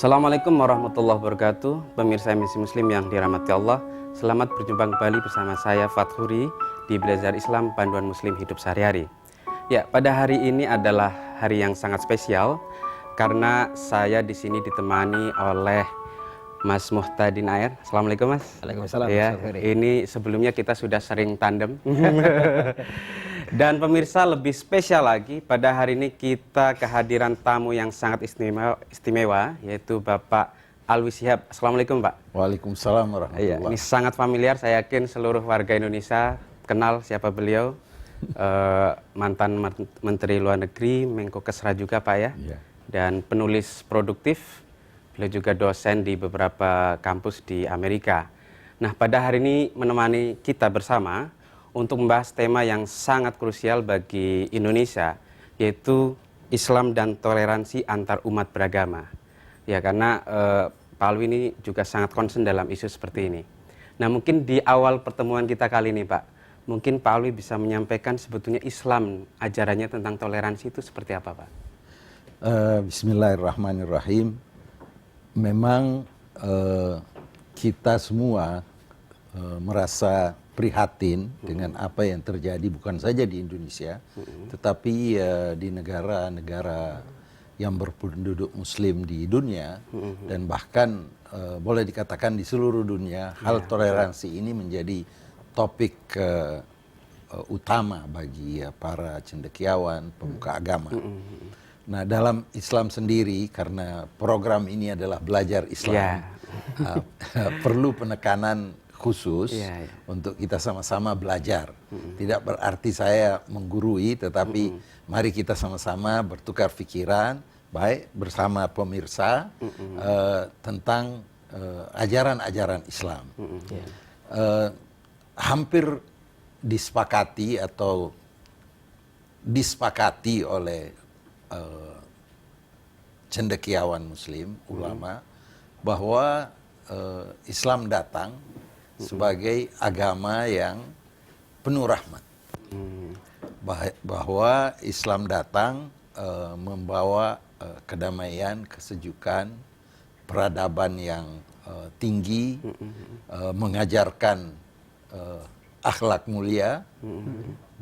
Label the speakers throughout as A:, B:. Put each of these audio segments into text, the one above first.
A: Assalamualaikum warahmatullahi wabarakatuh. Pemirsa MNC Muslim yang dirahmati Allah, selamat berjumpa kembali bersama saya Fathuri di Belajar Islam Panduan Muslim Hidup Sehari-hari. Ya, pada hari ini adalah hari yang sangat spesial karena saya di sini ditemani oleh Mas Muhtadi Nair. Assalamualaikum Mas.
B: Waalaikumsalam.
A: Ya, ini sebelumnya kita sudah sering tandem. Dan pemirsa, lebih spesial lagi, pada hari ini kita kehadiran tamu yang sangat istimewa yaitu Bapak Alwi Shihab. Assalamualaikum Pak.
B: Waalaikumsalam warahmatullahi
A: Iya, ini sangat familiar, saya yakin seluruh warga Indonesia kenal siapa beliau. Mantan Menteri Luar Negeri, Menko Kesra juga Pak ya.
B: Iya.
A: Dan penulis produktif, beliau juga dosen di beberapa kampus di Amerika. Nah, pada hari ini menemani kita bersama untuk membahas tema yang sangat krusial bagi Indonesia, yaitu Islam dan toleransi antar umat beragama. Ya, karena Pak Alwi ini juga sangat concern dalam isu seperti ini. Nah, mungkin di awal pertemuan kita kali ini Pak, mungkin Pak Alwi bisa menyampaikan sebetulnya Islam, ajarannya tentang toleransi itu seperti apa Pak?
B: Bismillahirrahmanirrahim. Memang kita semua merasa prihatin dengan apa yang terjadi bukan saja di Indonesia, tetapi di negara-negara yang berpenduduk Muslim di dunia, dan bahkan boleh dikatakan di seluruh dunia, hal toleransi ini menjadi topik utama bagi para cendekiawan, pemuka agama. Nah, dalam Islam sendiri, karena program ini adalah belajar Islam, perlu penekanan khusus untuk kita sama-sama belajar. Tidak berarti saya menggurui, tetapi mari kita sama-sama bertukar pikiran, baik bersama pemirsa, tentang ajaran-ajaran Islam. Hampir disepakati atau disepakati oleh cendekiawan Muslim, ulama, bahwa Islam datang sebagai agama yang penuh rahmat, bahwa Islam datang membawa kedamaian, kesejukan, peradaban yang tinggi, mengajarkan akhlak mulia.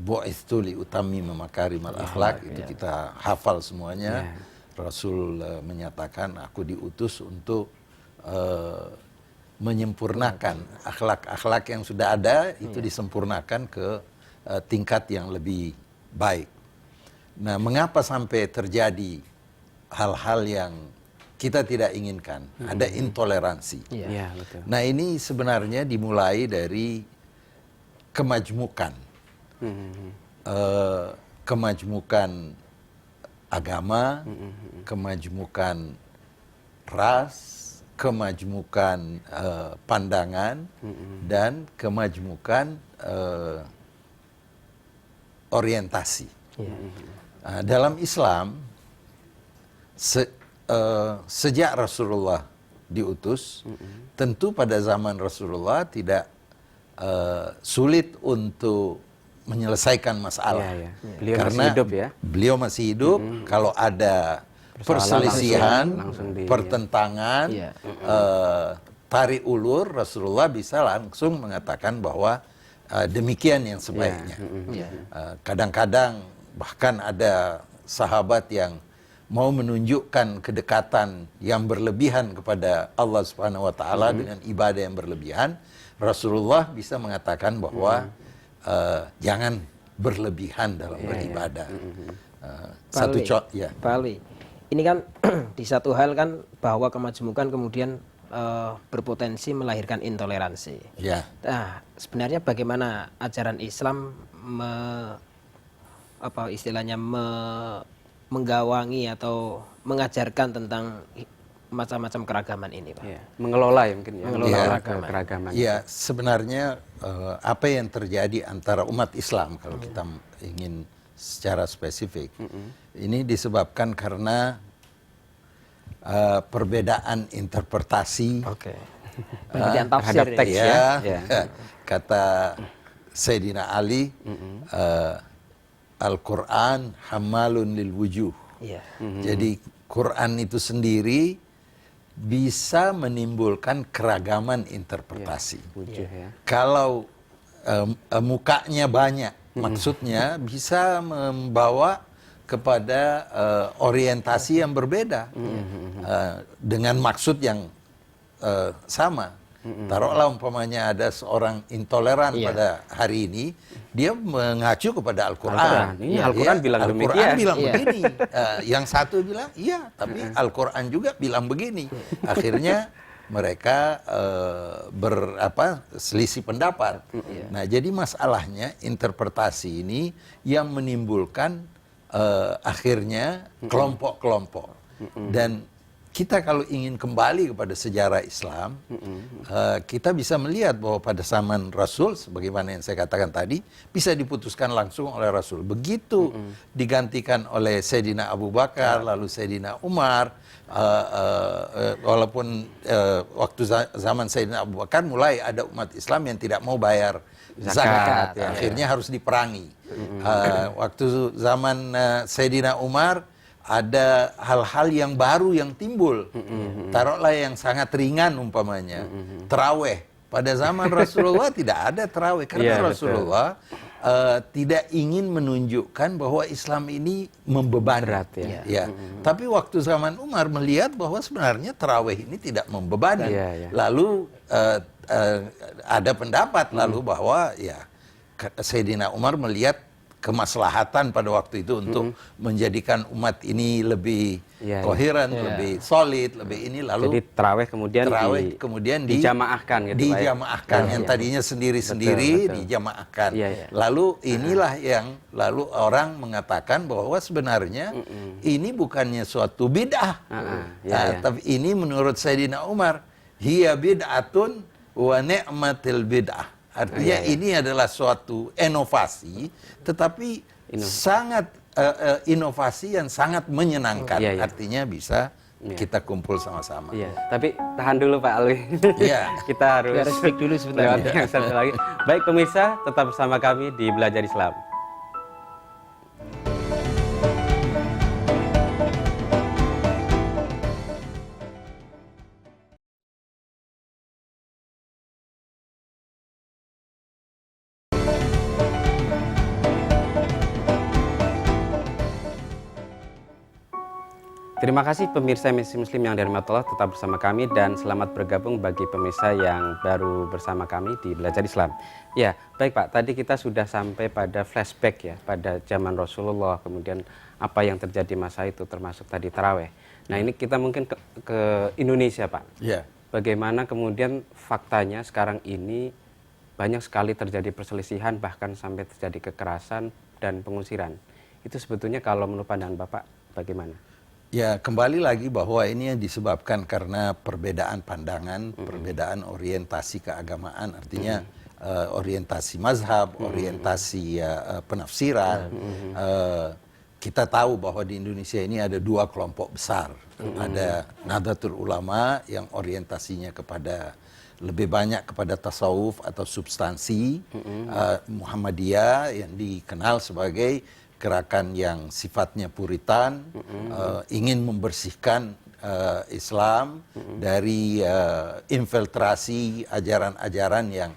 B: Bu'itsu li utammima makarimal akhlak, itu kita hafal semuanya. Rasul menyatakan, aku diutus untuk menyempurnakan akhlak-akhlak yang sudah ada, itu disempurnakan ke tingkat yang lebih baik. Nah, mengapa sampai terjadi hal-hal yang kita tidak inginkan? Ada intoleransi.
A: Betul.
B: Nah, ini sebenarnya dimulai dari kemajmukan. Kemajmukan agama, kemajmukan ras, kemajmukan pandangan, dan kemajmukan orientasi. Dalam Islam, sejak Rasulullah diutus, tentu pada zaman Rasulullah tidak sulit untuk menyelesaikan masalah.
A: Beliau
B: karena
A: masih hidup ya.
B: Beliau masih hidup. Kalau ada perselisihan, pertentangan, tarik ulur, Rasulullah bisa langsung mengatakan bahwa demikian yang sebaiknya. Kadang-kadang bahkan ada sahabat yang mau menunjukkan kedekatan yang berlebihan kepada Allah Subhanahu wa taala dengan ibadah yang berlebihan. Rasulullah bisa mengatakan bahwa jangan berlebihan dalam beribadah. Satu contoh ya.
C: Pak Alwi, ini kan di satu hal kan bahwa kemajmukan kemudian berpotensi melahirkan intoleransi.
B: Ya.
C: Nah, sebenarnya bagaimana ajaran Islam menggawangi atau mengajarkan tentang macam-macam keragaman ini, Pak?
A: Mengelola ya mungkin ya.
C: Mengelola
A: keragaman.
B: Ya, sebenarnya apa yang terjadi antara umat Islam, kalau kita ingin secara spesifik, ini disebabkan karena perbedaan interpretasi,
C: perbedaan tafsir
A: terhadap teks
B: kata Sayyidina Ali, Al-Quran hamalun lil wujuh. Jadi Quran itu sendiri bisa menimbulkan keragaman interpretasi.
A: Wujud ya.
B: Kalau mukanya banyak, maksudnya bisa membawa kepada orientasi yang berbeda dengan maksud yang sama. Taruhlah umpamanya ada seorang intoleran pada hari ini, dia mengacu kepada Al-Quran.
A: Ini Al-Quran bilang demikian.
B: Al-Quran bilang begini. Yang satu bilang, iya, tapi Al-Quran juga bilang begini. Akhirnya mereka selisih pendapat. Nah, jadi masalahnya interpretasi ini yang menimbulkan akhirnya kelompok-kelompok. Dan kita kalau ingin kembali kepada sejarah Islam, kita bisa melihat bahwa pada zaman Rasul, sebagaimana yang saya katakan tadi, bisa diputuskan langsung oleh Rasul. Begitu digantikan oleh Sayyidina Abu Bakar, lalu Sayyidina Umar, walaupun waktu zaman Sayyidina Abu Bakar mulai ada umat Islam yang tidak mau bayar zakat, akhirnya harus diperangi. Waktu zaman Sayyidina Umar, ada hal-hal yang baru yang timbul. Taruhlah yang sangat ringan umpamanya. Terawih. Pada zaman Rasulullah tidak ada terawih. Karena Rasulullah tidak ingin menunjukkan bahwa Islam ini membebani.
A: Berat, ya.
B: Tapi waktu zaman Umar melihat bahwa sebenarnya terawih ini tidak membebani. Lalu ada pendapat lalu bahwa Sayyidina Umar melihat kemaslahatan pada waktu itu untuk menjadikan umat ini lebih koheren, lebih solid, lebih ini, lalu
A: jadi terawih kemudian
B: dijamaahkan gitu, dijamaahkan yang tadinya sendiri-sendiri dijamaahkan. Lalu inilah yang lalu orang mengatakan bahwa sebenarnya ini bukannya suatu bid'ah. Tapi ini menurut Sayyidina Umar, hiya bid'atun wa ni'matil bid'ah. Artinya ini adalah suatu inovasi, tetapi sangat inovasi yang sangat menyenangkan. Artinya bisa kita kumpul sama-sama.
A: Tapi tahan dulu Pak Alwi. Kita harus
C: break dulu sebentar.
A: Yang satu lagi. Baik pemirsa, tetap bersama kami di Belajar Islam. Terima kasih pemirsa Muslim yang dirahmati Allah, tetap bersama kami dan selamat bergabung bagi pemirsa yang baru bersama kami di Belajar Islam. Ya, baik Pak, tadi kita sudah sampai pada flashback ya, pada zaman Rasulullah, kemudian apa yang terjadi masa itu termasuk tadi taraweh. Nah, ini kita mungkin ke Indonesia Pak. Bagaimana kemudian faktanya sekarang ini banyak sekali terjadi perselisihan, bahkan sampai terjadi kekerasan dan pengusiran. Itu sebetulnya kalau menurut pandangan Bapak bagaimana?
B: Ya, kembali lagi bahwa ini yang disebabkan karena perbedaan pandangan, perbedaan orientasi keagamaan, artinya orientasi mazhab, orientasi penafsiran. Kita tahu bahwa di Indonesia ini ada dua kelompok besar. Ada Nahdlatul Ulama yang orientasinya kepada lebih banyak kepada tasawuf atau substansi, Muhammadiyah yang dikenal sebagai gerakan yang sifatnya puritan, ingin membersihkan Islam dari infiltrasi ajaran-ajaran yang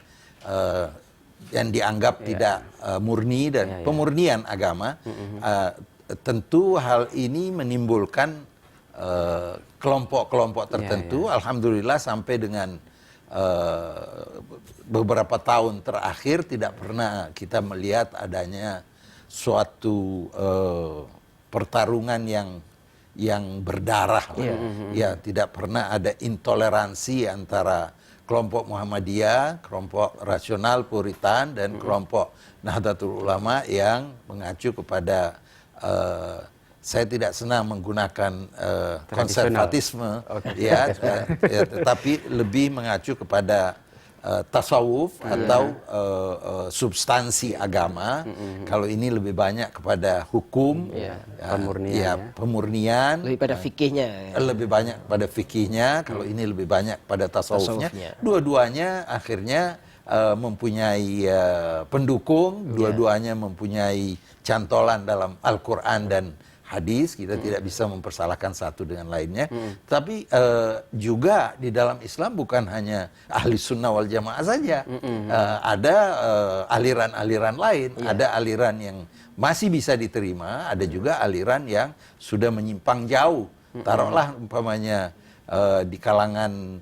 B: dianggap tidak murni dan pemurnian agama. Tentu hal ini menimbulkan kelompok-kelompok tertentu. Alhamdulillah sampai dengan beberapa tahun terakhir tidak pernah kita melihat adanya suatu pertarungan yang berdarah. Ya, tidak pernah ada intoleransi antara kelompok Muhammadiyah, kelompok rasional puritan, dan kelompok Nahdlatul Ulama yang mengacu kepada saya tidak senang menggunakan konservatisme, tetapi lebih mengacu kepada tasawuf atau substansi agama. Kalau ini lebih banyak kepada hukum, pemurnian,
C: lebih pada fikihnya.
B: Lebih banyak pada fikihnya. Kalau ini lebih banyak pada tasawufnya. Dua-duanya akhirnya mempunyai pendukung, dua-duanya mempunyai cantolan dalam Al-Quran dan hadis, kita tidak bisa mempersalahkan satu dengan lainnya. Tapi juga di dalam Islam bukan hanya ahli sunnah wal jamaah saja. Ada aliran-aliran lain, ada aliran yang masih bisa diterima, ada juga aliran yang sudah menyimpang jauh. Taruhlah umpamanya di kalangan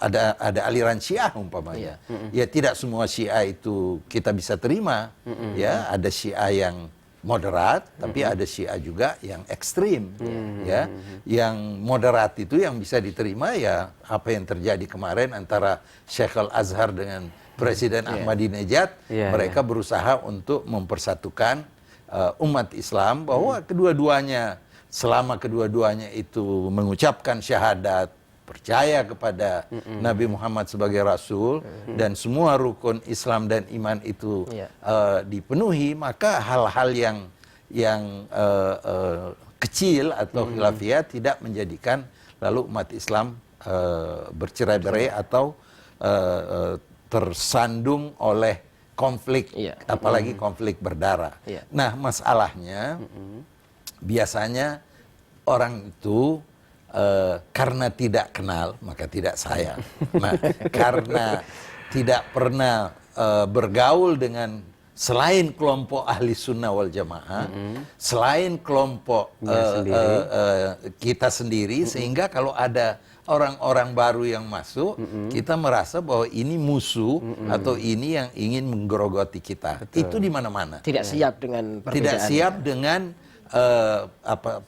B: ada aliran Syiah umpamanya. Ya tidak semua Syiah itu kita bisa terima. Ya, ada Syiah yang moderat, tapi ada Syiah juga yang ekstrim. Ya, yang moderat itu yang bisa diterima ya apa yang terjadi kemarin antara Syekh Al-Azhar dengan Presiden Ahmadinejad. Mereka berusaha untuk mempersatukan umat Islam bahwa kedua-duanya, selama kedua-duanya itu mengucapkan syahadat, percaya kepada Nabi Muhammad sebagai Rasul, dan semua rukun Islam dan iman itu dipenuhi, maka hal-hal yang kecil atau khilafiyah tidak menjadikan lalu umat Islam bercerai-berai atau tersandung oleh konflik, apalagi konflik berdarah. Nah, masalahnya biasanya orang itu karena tidak kenal maka tidak sayang. Nah, karena tidak pernah bergaul dengan selain kelompok ahli sunnah wal jamaah, selain kelompok kita sendiri, sehingga kalau ada orang-orang baru yang masuk, kita merasa bahwa ini musuh atau ini yang ingin menggerogoti kita. Itu di mana-mana.
C: Tidak siap dengan perbedaan.
B: Tidak siap dengan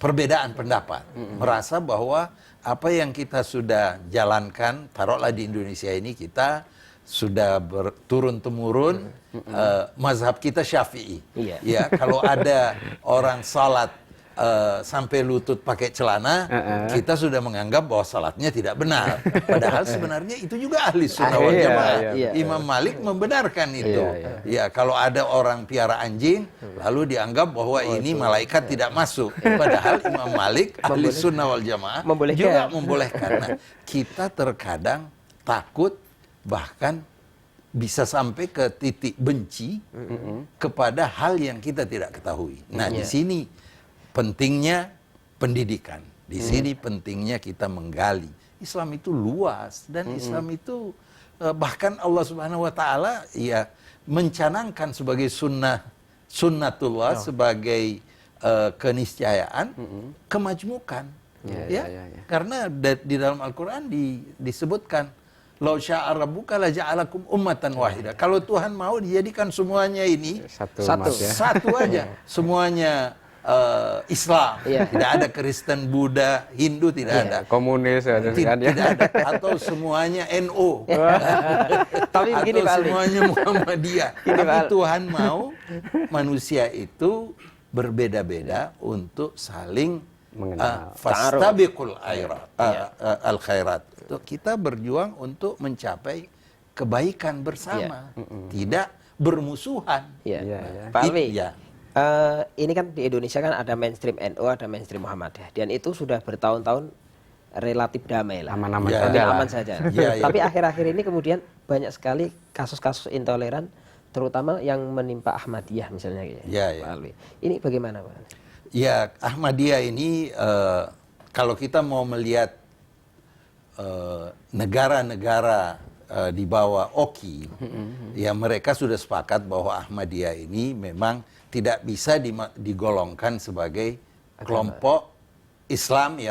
B: perbedaan pendapat, merasa bahwa apa yang kita sudah jalankan, taruhlah di Indonesia ini kita sudah turun temurun, mazhab kita Syafi'i. Ya, kalau ada orang salat sampai lutut pakai celana, kita sudah menganggap bahwa salatnya tidak benar. Padahal sebenarnya itu juga ahli sunnah wal jamaah. Imam Malik membenarkan itu. Ya, kalau ada orang piara anjing, lalu dianggap bahwa ini malaikat tidak masuk. Padahal Imam Malik ahli sunnah wal jamaah juga membolehkan. Nah, kita terkadang takut, bahkan bisa sampai ke titik benci kepada hal yang kita tidak ketahui. Nah, di sini pentingnya pendidikan. Di sini pentingnya kita menggali. Islam itu luas, dan Islam itu bahkan Allah Subhanahu wa taala ya mencanangkan sebagai sunnatullah, sebagai keniscayaan, kemajmukan. Karena di dalam Al-Qur'an disebutkan Lau sya'a rabbuka la ja'alakum ummatan wahida. Kalau Tuhan mau dijadikan semuanya ini satu aja. Semuanya Islam, tidak ada Kristen, Buddha, Hindu, tidak ada.
A: Komunis,
B: tidak ada. Atau semuanya NO.
C: Tapi begini,
B: atau semuanya Muhammadiyah. Tapi Tuhan mau manusia itu berbeda-beda untuk saling fastabiqul al-khairat. Kita berjuang untuk mencapai kebaikan bersama, tidak bermusuhan.
C: Pak Alwi, ini kan di Indonesia kan ada mainstream NU, ada mainstream Muhammadiyah, dan itu sudah bertahun-tahun relatif damai lah, aman saja. Tapi akhir-akhir ini kemudian banyak sekali kasus-kasus intoleran, terutama yang menimpa Ahmadiyah misalnya, Pak Alwi. Ini bagaimana, Pak?
B: Ya, Ahmadiyah ini kalau kita mau melihat negara-negara di bawah OKI, ya mereka sudah sepakat bahwa Ahmadiyah ini memang tidak bisa digolongkan sebagai kelompok Islam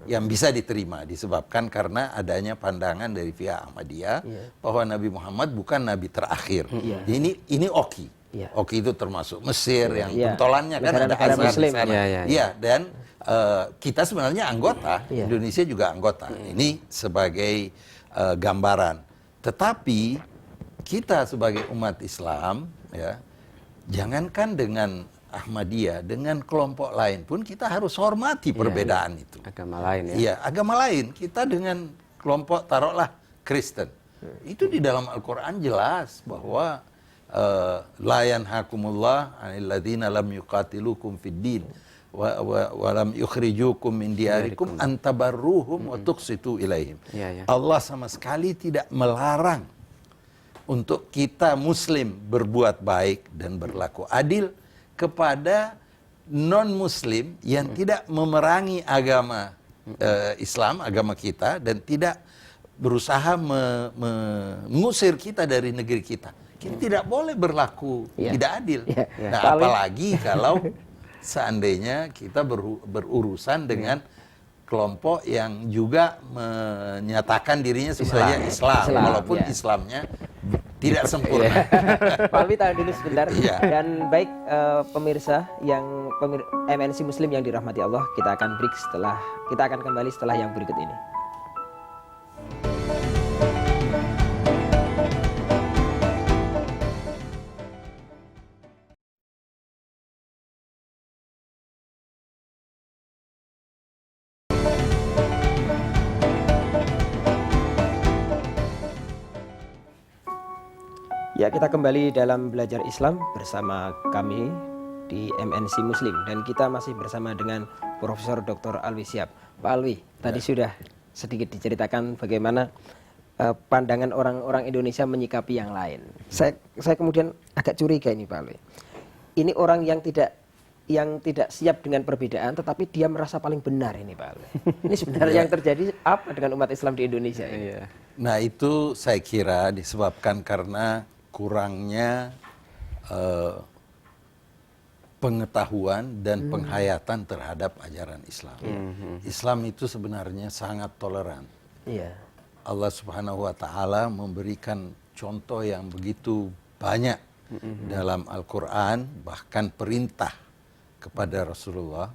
B: yang bisa diterima, disebabkan karena adanya pandangan dari pihak Ahmadiyah bahwa Nabi Muhammad bukan Nabi terakhir. Ini OKI. OKI itu termasuk Mesir yang pentolannya kan ada Azhar di sana. Dan kita sebenarnya anggota, Indonesia juga anggota. Ini sebagai gambaran. Tetapi kita sebagai umat Islam, ya, jangankan dengan Ahmadiyah, dengan kelompok lain pun kita harus hormati perbedaan itu.
A: Agama lain, ya.
B: Iya, agama lain. Kita dengan kelompok, taruhlah Kristen. Itu di dalam Al-Quran jelas bahwa la yanhakumullah 'anil ladzina lam yuqatilukum fid din wa lam yukhrijukum min diyarikum an tabarruhum wa tuqsitu ilaihim. Allah sama sekali tidak melarang untuk kita Muslim berbuat baik dan berlaku adil kepada non-Muslim yang tidak memerangi agama Islam, agama kita, dan tidak berusaha mengusir kita dari negeri kita. Kita tidak boleh berlaku tidak adil. Nah, apalagi kalau seandainya kita berurusan dengan kelompok yang juga menyatakan dirinya sebagai Islam, walaupun Islamnya tidak sempurna.
C: Pak Alwi tahan dulu sebentar. Dan baik pemirsa yang MNC Muslim yang dirahmati Allah, kita akan kembali setelah yang berikut ini. Ya, kita kembali dalam belajar Islam bersama kami di MNC Muslim, dan kita masih bersama dengan Profesor Dr. Alwi Shihab. Pak Alwi, tadi sudah sedikit diceritakan bagaimana pandangan orang-orang Indonesia menyikapi yang lain. Saya kemudian agak curiga ini, Pak Alwi. Ini orang yang tidak siap dengan perbedaan, tetapi dia merasa paling benar ini, Pak Alwi. Ini sebenarnya yang terjadi apa dengan umat Islam di Indonesia ini?
B: Nah, itu saya kira disebabkan karena kurangnya pengetahuan dan penghayatan terhadap ajaran Islam. Islam itu sebenarnya sangat toleran. Allah Subhanahu wa Ta'ala memberikan contoh yang begitu banyak dalam Al-Quran, bahkan perintah kepada Rasulullah,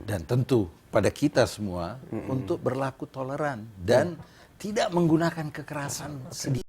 B: dan tentu pada kita semua untuk berlaku toleran dan tidak menggunakan kekerasan sedikit.